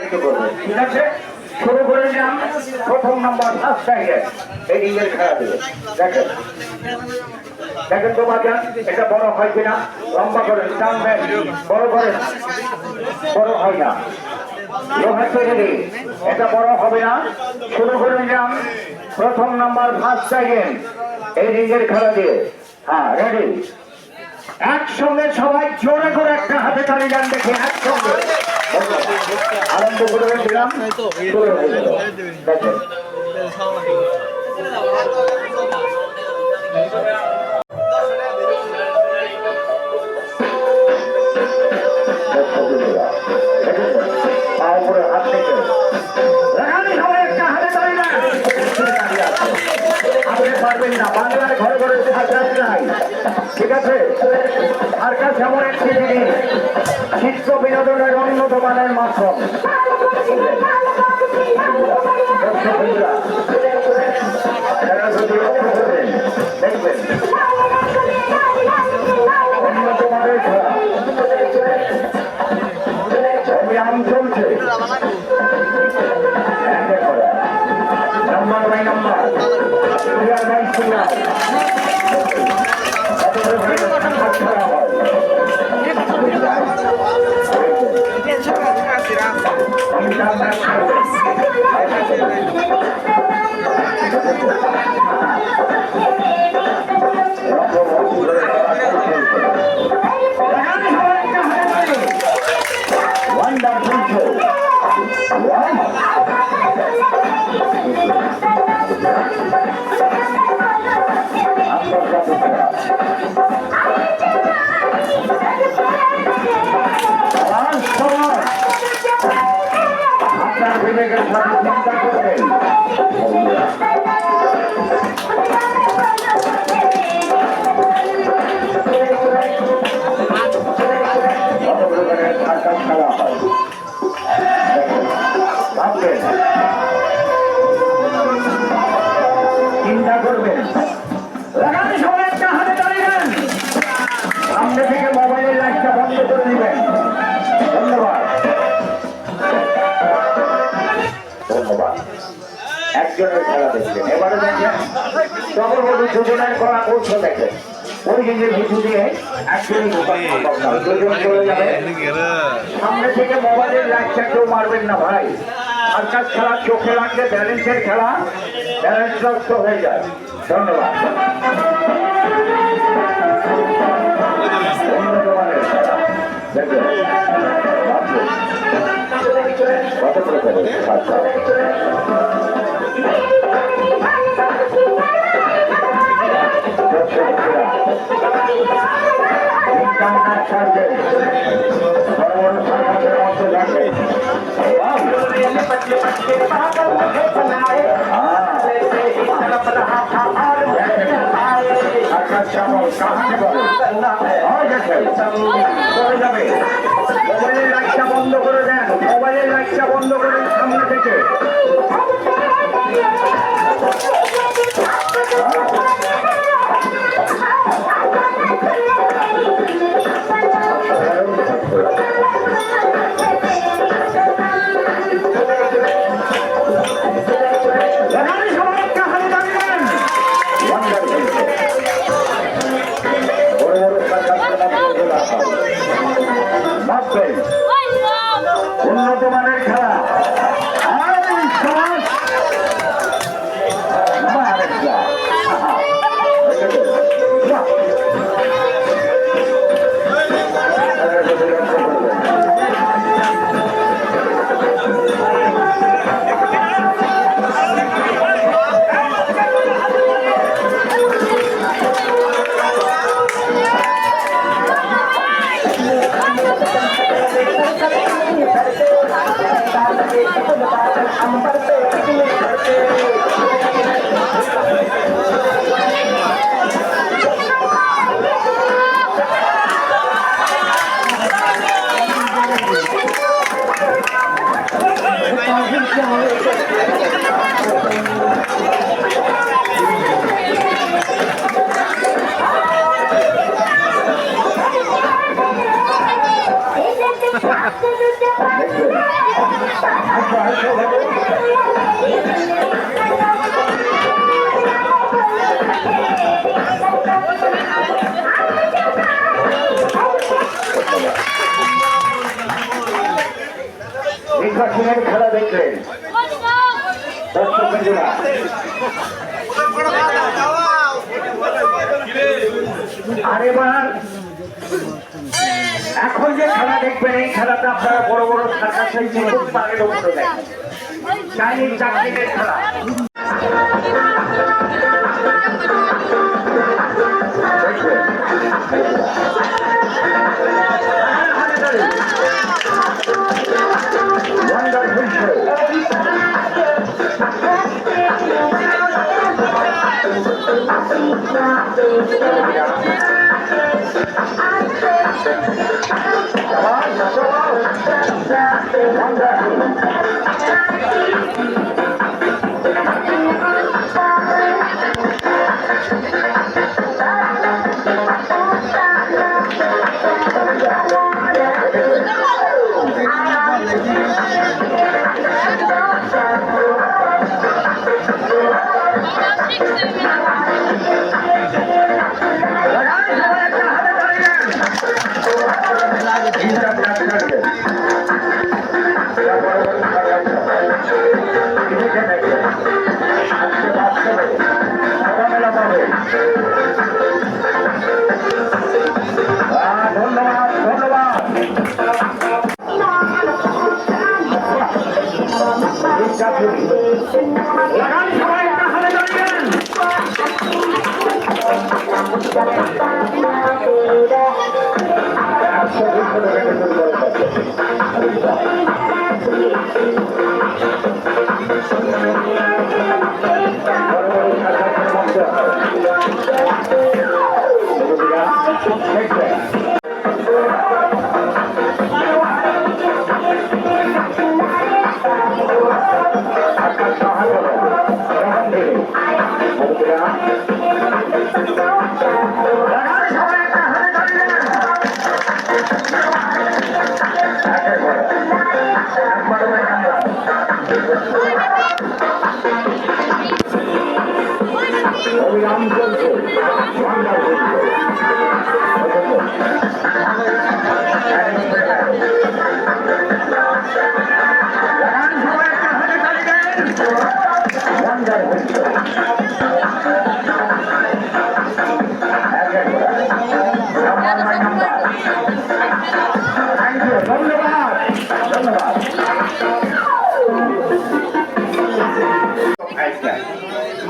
কিছু করবে, ঠিক আছে? শুরু করে নিলাম প্রথম নম্বর ফার্স্ট সাইডে এই রিংয়ের খেলা দিয়ে। দেখেন দেখেন তো বাজান, এটা বড় হয় কিনা, লম্বা করে টানবেন, বড় করে, বড় হয় না, লোহার তৈরি, এটা বড় হবে না। শুরু করে নিলাম প্রথম নাম্বার ফার্স্ট সেকেন্ড এই রিংয়ের খেলা দিয়ে। হ্যাঁ, রেডি, একসঙ্গে সবাই জোরে করে একটা হাতে তালি গান দেখে একসঙ্গে আরম্ভ করে দিলাম। দেখেন হাত থেকে সবাই একটা হাতে তালি গান আপনি পারবেন না, বাংলার ঘরে ঘরে সার্কাস নাই, ঠিক আছে? সার্কাস এমন একটি জিনিস চিত্র বিনোদনের উন্নত মানের মাধ্যম। দেখবেন উন্নত মানের খেলা অভিযান চলছে, number by number, player by player. আপনার বিবেকের সাথে চিন্তা করবেন, খেলা হয়, ভাববেন, চিন্তা করবেন। সবাই একটা হাতে দাঁড়িয়ে সামনে থেকে মোবাইলের লাইটটা বন্ধ করে দিবেন। ধন্যবাদ, ধন্যবাদ। একজনের খেলা দেখবেন, এবারে দেখেন চক্রবর্তী দুজনের করা কৌশল দেখেন। ওই জিনিসের কিছু দিয়ে একজনই দুজন চলে যাবে। সামনে থেকে মোবাইলের লাইটটা কেউ মারবেন না ভাই। সার্কাস খেলা চোখে লাগলে ব্যালেন্সের খেলা, ব্যালেন্স নষ্ট হয়ে যায়। ধন্যবাদ। মোবাইলের লাইটটা বন্ধ করে দেন, মোবাইলের লাইটটা বন্ধ করেন সামনে থেকে। উন্নত মানের খেলা, নির্বাচনের খেলা দেখলেন দর্শকেরা। আর এবার এখন যে খেলা দেখবেন এই খেলাটা আপনারা বড় বড় সার্কাসের জীবন পারের উপরে দেখেন, চাইনিজ চাকরিদের খেলা।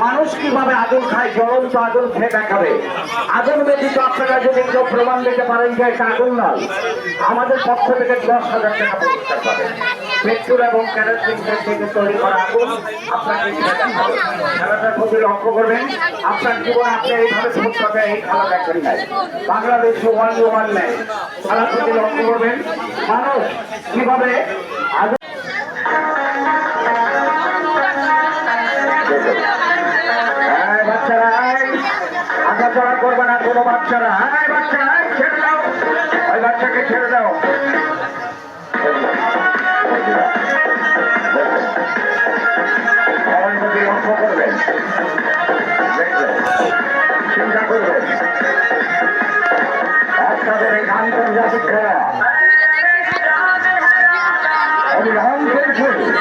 মানুষ কিভাবে আগুন খায়, জ্বলন্ত আগুন খেয়ে দেখাবে। আগুন ব্যতীত আপনারা যদি কেউ প্রমাণ দিতে পারেন যে এটা আগুন নয়, আমাদের পক্ষ থেকে 10,000 টাকা পুরস্কার পাবেন। পেট্রোল এবং কেরোসিন থেকে তৈরি করা আগুন আপনাকে খেলাটার প্রতি লক্ষ্য করবেন। আপনার জীবন আপনি এইভাবে ফুটপাতে এই খেলা দেখেন নাই। বাংলাদেশে ওয়ান ম্যাচ খেলার প্রতি লক্ষ্য করবেন। মানুষ কিভাবে আগুন বাচ্চারা আশা চড়া করবে না কোনো বাচ্চারা। হ্যাঁ বাচ্চারা ছেড়ে দাও, ওই বাচ্চাকে ছেড়ে দাও। সবাই যদি লক্ষ্য করবেন, দেখবেন, চিন্তা করবেন আপনাদের এই আন্তর্জাতিক খেলা অবিরাম চলছে।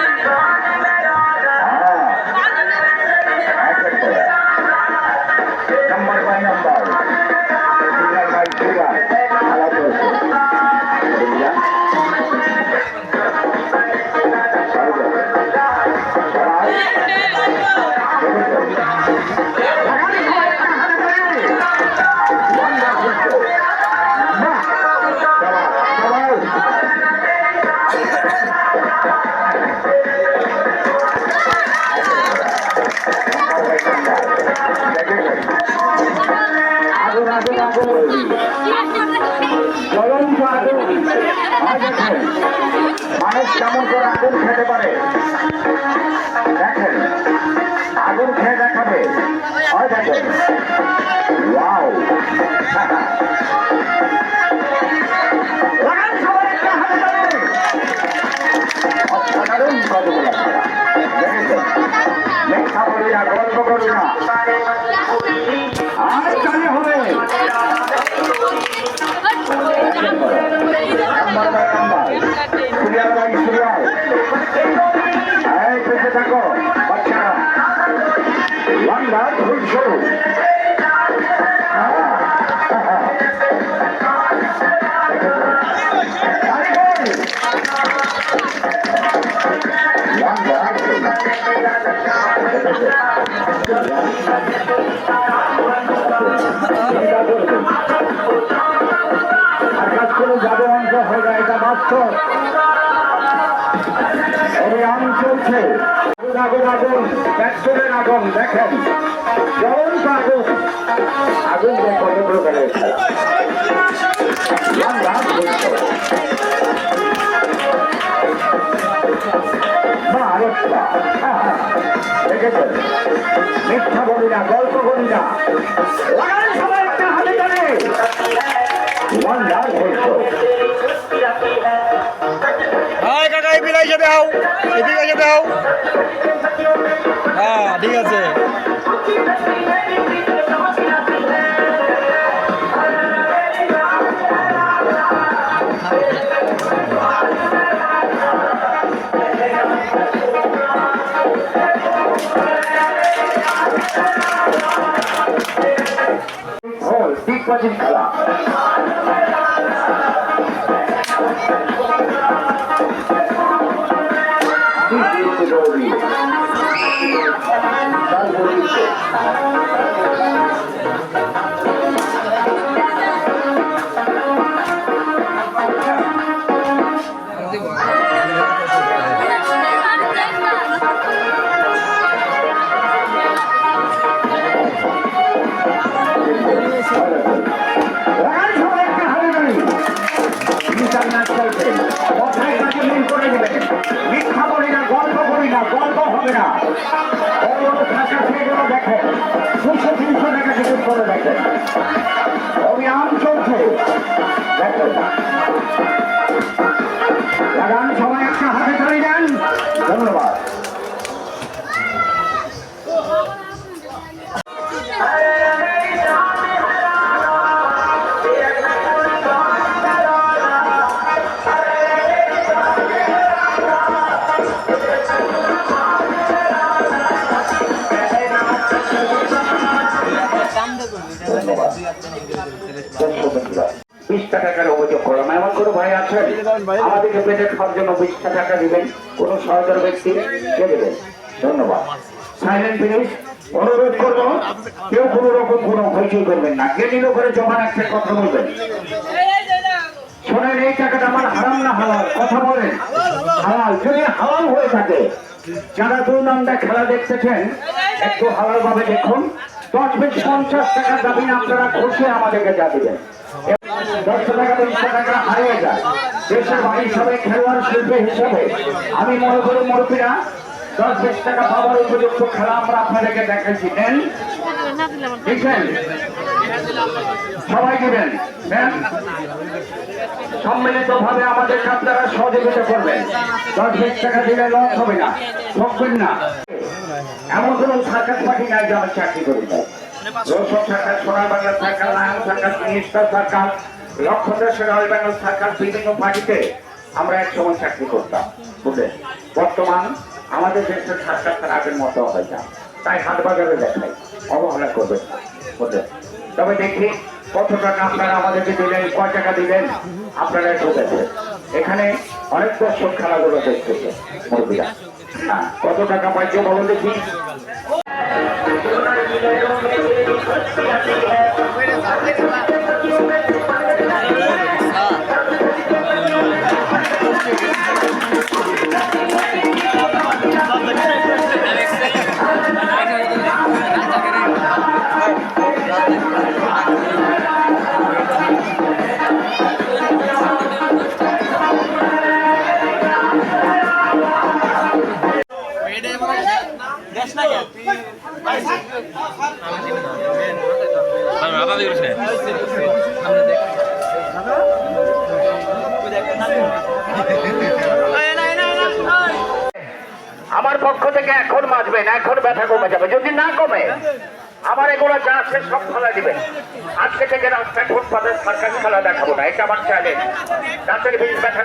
Number by number, figure by figure খেলা চলছে। জ্বলন্ত আগুন, মানুষ কেমন করে আগুন খেতে পারে দেখেন, আগুন খেয়ে দেখাবে। হয় দেখেন, ওয়াও অসাধারণ কতগুলো খেলা দেখেছেন। মিথ্যা বলি না, গল্প করি না, আর কানে হবে থাকো বাচ্চারা লম্বা খুব সরু আকাশ করে যাবে অংশ হয়ে যায়, এটা বাস্তব। অভিযান চলছে, আগুন আগুন পেট্রোলের আগুন দেখেন, জ্বলন্ত আগুন, আগুন কত প্রকারের খেলা দেখেছেন। মিথ্যা বলি না, গল্প বলি না, সবাই একটা হাতে জানে হ্যাঁ ঠিক আছে। খেলা মিথ্যা বলি না, গল্প বলি না, গল্প হবে না। টাকা সেগুলো দেখেন, 200-300 টাকা টিকিট করে দেখেন, অভিযান চলছে দেখেন। লাগান সবাই একটা হাতে ধরে দেন। ধন্যবাদ। টাকার অভিযোগ করলাম, এমন কোনো ভাই আছেন আমাদেরকে পেটে খাওয়ার জন্য 20 টাকা দিবেন? কোন সহযোগ ব্যক্তি কে দেবেন? ধন্যবাদ। Silent please. অনুরোধ করবো কেউ কোনো রকম কোনো হইচই করবেন না, কে নিল করে জমান একটা কথা বলবেন। শোনেন, এই টাকাটা আমার হারাম না হালাল? কথা বলেন। হালাল। যদি হালাল হয়ে থাকে, যারা 2 নামটা খেলা দেখতেছেন একটু হালাল ভাবে দেখুন। 10-20-50 টাকা দাবি না, আপনারা খুশি আমাদেরকে যা দিবেন। 100 টাকা 20 টাকা হারিয়ে যায় দেশের বাড়ি হিসাবে, খেলোয়াড় শিল্পী হিসাবে আমি মনে করি মুরব্বীরা 10-20 টাকা পাওয়ার উপযুক্ত খেলা আমরা আপনাদেরকে দেখাইছি। নেন, দেখছেন, সবাই দিবেন। সম্মিলিত ভাবে আমাদেরকে আপনারা সহযোগিতা করবেন। 10-20 টাকা দিলে লস হবে না, ঠকবেন না। এমন কোন সার্কাস পার্টি নাই যে আমি চাকরি করি না। Roshan circus, Sonar Bangla circus, lion circus, minister circus, লক্ষ্যদেশের রয়্যাল বেঙ্গল সার্কাস, বিভিন্ন পার্টিতে আমরা এক সময় চাকরি করতাম। বুঝলেন, বর্তমান আমাদের দেশের সার্কাস আগের মতো হয় না, তাই হাট বাজারে দেখাই, অবহেলা করবেন না। বুঝলেন, তবে দেখি কত টাকা আপনারা আমাদেরকে দিলেন, কয় টাকা দিলেন আপনারা একটু দেখেন। এখানে অনেক দর্শক খেলাধুলো দেখতেছে মুরব্বীরা। কত টাকা পাইছে বলো দেখি। আমার পক্ষ থেকে এখন বাঁচবেন, এখন ব্যথা কমে যাবে। যদি না কমে আমার এগুলো যা আছে সব ফেলা দিবেন। আজকে থেকে রাস্তায় ফুটপাতের সার্কাস খেলা দেখাবো না, এটা আমার চ্যালেঞ্জ। রাতের ব্যথা